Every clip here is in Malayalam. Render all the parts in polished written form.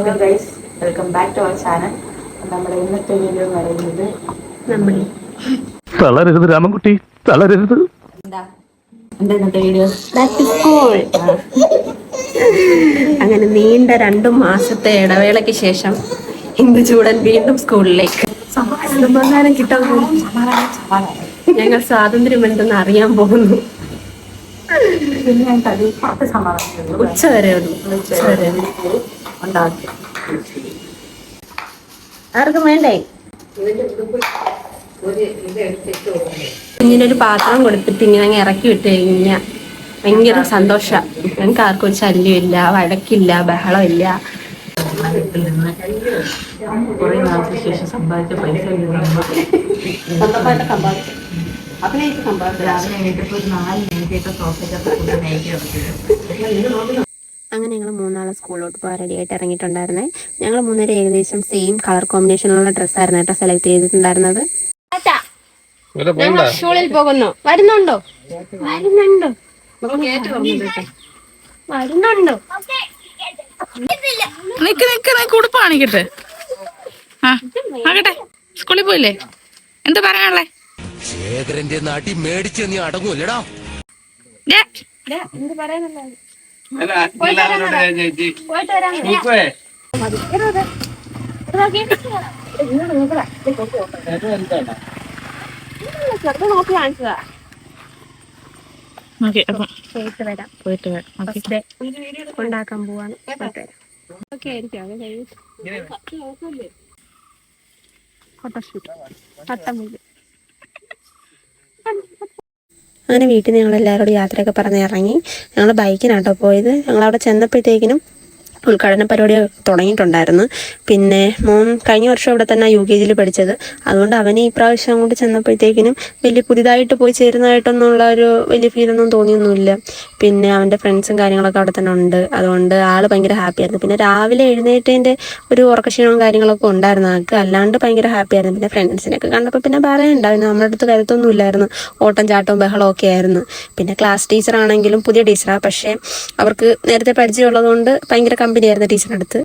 Hello guys, welcome back to our channel. നമ്മുടെ ഇന്നത്തെ വീഡിയോ എന്ന് പറയുന്നത് തളരരുത് രാമൻകുട്ടി, തളരരുത്. എന്താ ഇന്നത്തെ വീഡിയോ? Back to school. അങ്ങനെ നീണ്ട 2 മാസത്തെ ഇടവേളയ്ക്ക് ശേഷം ഇന്ദുചൂടൻ വീണ്ടും സ്കൂളിലേക്ക്. സമാധാനം കിട്ടാൻ ഞങ്ങൾ സ്വാതന്ത്ര്യം എന്തെന്ന് അറിയാൻ പോകുന്നു. ഉച്ച വരെ ഉണ്ടാക്കി ആർക്കും വേണ്ടേ? കുഞ്ഞിനൊരു പാത്രം കൊടുത്തിട്ട് ഇങ്ങനെ അങ്ങ് ഇറക്കി വിട്ട് കഴിഞ്ഞാൽ ഭയങ്കര സന്തോഷം. ഞങ്ങൾക്ക് ആർക്കും ഒരു ശല്യമില്ല, വഴക്കില്ല, ബഹളമില്ല. കുറെ നാൾക്ക് ശേഷം സമ്പാദിച്ച പൈസ രാവിലെ എണീറ്റപ്പോൾ ഒരു 4 മിനിറ്റ് സോഫയ്ക്ക്. അങ്ങനെ ഞങ്ങൾ 3 സ്കൂളിലോട്ട് പോകാൻ റെഡി ആയിട്ട് ഇറങ്ങിയിട്ടുണ്ടായിരുന്നേ. ഞങ്ങൾ 3 ഏകദേശം സെയിം കളർ കോമ്പിനേഷനുള്ള ഡ്രസ്സായിരുന്നു കേട്ടോ സെലക്ട് ചെയ്തിട്ടുണ്ടായിരുന്നത്. സ്കൂളിൽ പോകുന്നു. വരുന്നുണ്ടോ? ഉടുപ്പ് കാണിക്കട്ടെ. ആകട്ടെ, സ്കൂളിൽ പോയില്ലേ? എന്താ പറയാനുള്ളേ? ശേഖരന്റെ നാട്ടി മേടിച്ച് നീ അടങ്ങൂല്ലടാ. എന്ത് പറയാനുള്ള നോക്കി കാണിച്ചതാ. പോയിട്ട് വരാം. ഉണ്ടാക്കാൻ പോവാണ്. ഓക്കെ ആയിരിക്കും. ഫോട്ടോഷൂട്ട് പട്ടമില്ല. അങ്ങനെ വീട്ടിൽ നിന്ന് ഞങ്ങളെല്ലാവരോടും യാത്രയൊക്കെ പറഞ്ഞ് ഇറങ്ങി. ഞങ്ങൾ ബൈക്കിനാട്ടോ പോയത്. ഞങ്ങളവിടെ ചെന്നപ്പോഴത്തേക്കിനും ഉദ്ഘാടന പരിപാടി തുടങ്ങിയിട്ടുണ്ടായിരുന്നു. പിന്നെ മോൻ കഴിഞ്ഞ വർഷം ഇവിടെ തന്നെ UKG പഠിച്ചത്. അതുകൊണ്ട് അവന് ഈ പ്രാവശ്യം അങ്ങോട്ട് ചെന്നപ്പോഴത്തേക്കിനും വലിയ പുതിയതായിട്ട് പോയി ചേരുന്നതായിട്ടൊന്നുള്ള ഒരു വലിയ ഫീലൊന്നും തോന്നിയൊന്നുമില്ല. പിന്നെ അവൻ്റെ ഫ്രണ്ട്സും കാര്യങ്ങളൊക്കെ അവിടെ തന്നെ ഉണ്ട്. അതുകൊണ്ട് ആൾ ഭയങ്കര ഹാപ്പിയായിരുന്നു. പിന്നെ രാവിലെ എഴുന്നേറ്റതിൻ്റെ ഒരു ഉറക്കക്ഷീണവും കാര്യങ്ങളൊക്കെ ഉണ്ടായിരുന്നു ആൾക്ക്. അല്ലാണ്ട് ഭയങ്കര ഹാപ്പിയായിരുന്നു. പിന്നെ ഫ്രണ്ട്സിനൊക്കെ കണ്ടപ്പോൾ പിന്നെ പറയണ്ടായിരുന്നു. നമ്മുടെ അടുത്ത് കരുത്തൊന്നും ഇല്ലായിരുന്നു. ഓട്ടം ചാട്ടവും ബഹളവും ഒക്കെ ആയിരുന്നു. പിന്നെ ക്ലാസ് ടീച്ചറാണെങ്കിലും പുതിയ ടീച്ചറാണ്. പക്ഷേ അവർക്ക് നേരത്തെ പരിചയമുള്ളതുകൊണ്ട് ഭയങ്കര കമ്പനിയായിരുന്നു ടീച്ചറിൻ്റെ അടുത്ത്.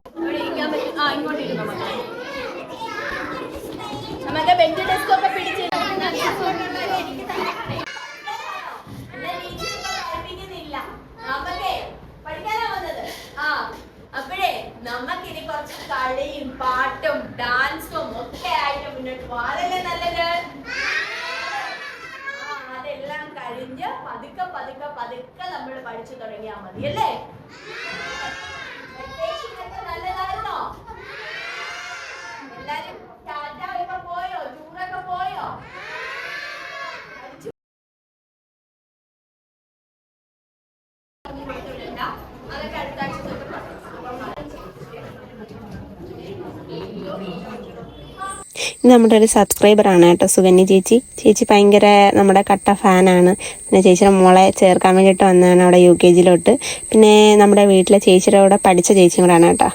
അപ്പോഴേ നമുക്കിനി കുറച്ച് കളിയും പാട്ടും ഡാൻസും ഒക്കെ ആയിട്ട് മുന്നോട്ട് പോകാനല്ലേ നല്ലത്. അതെല്ലാം കഴിഞ്ഞ് പതുക്കെ പതുക്കെ പതുക്കെ നമ്മൾ പഠിച്ചു തുടങ്ങിയാൽ മതി അല്ലേ? നല്ലതായിരുന്നോ? എല്ലാരും ടാറ്റ ഒക്കെ പോയോ? ടൂറൊക്കെ പോയോ? അതൊക്കെ അടുത്ത ആഴ്ച തൊട്ട് ഇത് നമ്മുടെ ഒരു സബ്സ്ക്രൈബറാണ് കേട്ടോ, സുകന്യ ചേച്ചി. ചേച്ചി ഭയങ്കര നമ്മുടെ കട്ട ഫാനാണ്. പിന്നെ ചേച്ചിയുടെ മോളെ ചേർക്കാൻ വേണ്ടിയിട്ട് വന്നതാണ് അവിടെ UKG. പിന്നെ നമ്മുടെ വീട്ടിലെ ചേച്ചിയുടെ കൂടെ പഠിച്ച ചേച്ചിയും കൂടെയാണ് കേട്ടോ.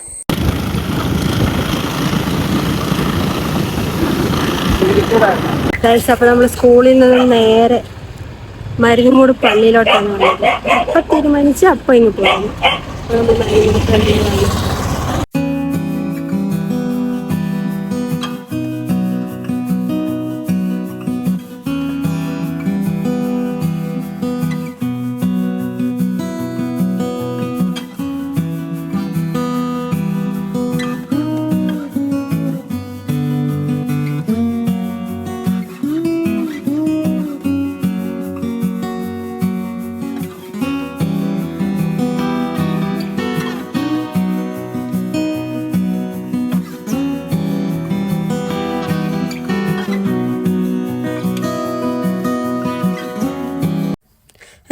അപ്പോൾ നമ്മൾ സ്കൂളിൽ നിന്ന് നേരെ മരുന്നുമൂട് പള്ളിയിലോട്ടാണ് വന്നത്. അപ്പം തീരുമാനിച്ച് അപ്പം ഇങ്ങ് പോകുന്നു. നമ്മൾ മരുന്നുമൂട് പള്ളിയിൽ വന്നു.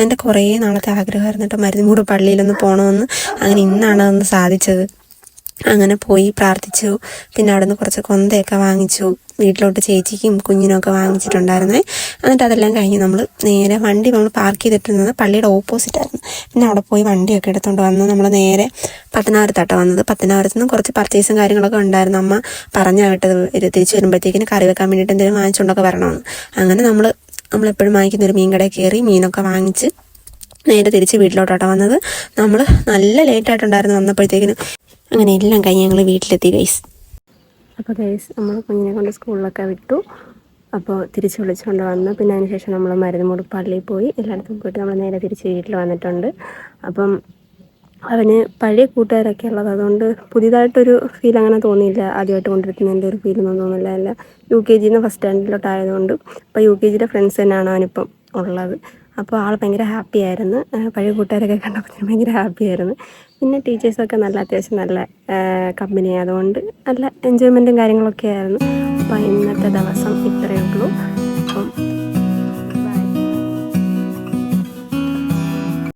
എൻ്റെ കുറേ നാളത്തെ ആഗ്രഹമായിരുന്നു കേട്ടോ മരുന്നുമൂട് പള്ളിയിലൊന്ന് പോകണമെന്ന്. അങ്ങനെ ഇന്നാണ് അതൊന്ന് സാധിച്ചത്. അങ്ങനെ പോയി പ്രാർത്ഥിച്ചു. പിന്നെ അവിടെ നിന്ന് കുറച്ച് കൊന്തയൊക്കെ വാങ്ങിച്ചു. വീട്ടിലോട്ട് ചേച്ചിക്കും കുഞ്ഞിനൊക്കെ വാങ്ങിച്ചിട്ടുണ്ടായിരുന്നേ. എന്നിട്ട് അതെല്ലാം കഴിഞ്ഞ് നമ്മൾ നേരെ വണ്ടി നമ്മൾ പാർക്ക് ചെയ്തിട്ടിരുന്നത് പള്ളിയുടെ ഓപ്പോസിറ്റായിരുന്നു. പിന്നെ അവിടെ പോയി വണ്ടിയൊക്കെ എടുത്തുകൊണ്ട് വന്ന് നമ്മൾ നേരെ പത്തനാപുരത്താട്ടോ വന്നത്. പത്തനാപുരത്ത് നിന്ന് കുറച്ച് പർച്ചേസും കാര്യങ്ങളൊക്കെ ഉണ്ടായിരുന്നു. അമ്മ പറഞ്ഞാൽ വിട്ടത് തിരിച്ച് വരുമ്പോഴത്തേക്കിന് കറി വെക്കാൻ വേണ്ടിയിട്ട് എന്തെങ്കിലും വാങ്ങിച്ചുകൊണ്ടൊക്കെ വരണമെന്ന്. അങ്ങനെ നമ്മളെപ്പോഴും വാങ്ങിക്കുന്ന ഒരു മീൻ കടയിൽ കയറി മീനൊക്കെ വാങ്ങിച്ച് നേരെ തിരിച്ച് വീട്ടിലോട്ടാണ് വന്നത്. നമ്മൾ നല്ല ലേറ്റായിട്ടുണ്ടായിരുന്നു വന്നപ്പോഴത്തേക്കിനും. അങ്ങനെ എല്ലാം കഴിഞ്ഞ് ഞങ്ങൾ വീട്ടിലെത്തി ഗൈസ്. അപ്പോൾ ഗൈസ് നമ്മൾ കുഞ്ഞിനെ കൊണ്ട് സ്കൂളിലൊക്കെ വിട്ടു. അപ്പോൾ തിരിച്ച് വിളിച്ചുകൊണ്ട് വന്നു. പിന്നെ അതിനുശേഷം നമ്മൾ മരുന്നുമൂട് പള്ളിയിൽ പോയി. എല്ലായിടത്തും പോയിട്ട് നമ്മൾ നേരെ തിരിച്ച് വീട്ടിൽ വന്നിട്ടുണ്ട്. അപ്പം അവന് പഴയ കൂട്ടുകാരൊക്കെ ഉള്ളത്, അതുകൊണ്ട് പുതിയതായിട്ടൊരു ഫീൽ അങ്ങനെ തോന്നിയില്ല. ആദ്യമായിട്ട് കൊണ്ടിരിക്കുന്നതിൻ്റെ ഒരു ഫീലൊന്നും തോന്നില്ല. അല്ല UKG ഫസ്റ്റ് സ്റ്റാൻഡേർഡിലോട്ടായതുകൊണ്ട് ഇപ്പോൾ UKG ഫ്രണ്ട്സ് തന്നെയാണ് അവനിപ്പം ഉള്ളത്. അപ്പോൾ ആൾ ഭയങ്കര ഹാപ്പി ആയിരുന്നു. പഴയ കൂട്ടുകാരൊക്കെ കണ്ടപ്പോൾ ഭയങ്കര ഹാപ്പി ആയിരുന്നു. പിന്നെ ടീച്ചേഴ്സൊക്കെ അത്യാവശ്യം നല്ല കമ്പനി ആയതുകൊണ്ട് നല്ല എൻജോയ്മെൻറ്റും കാര്യങ്ങളൊക്കെ ആയിരുന്നു. അപ്പോൾ ഇന്നത്തെ ദിവസം ഇത്രയേ ഉള്ളൂ.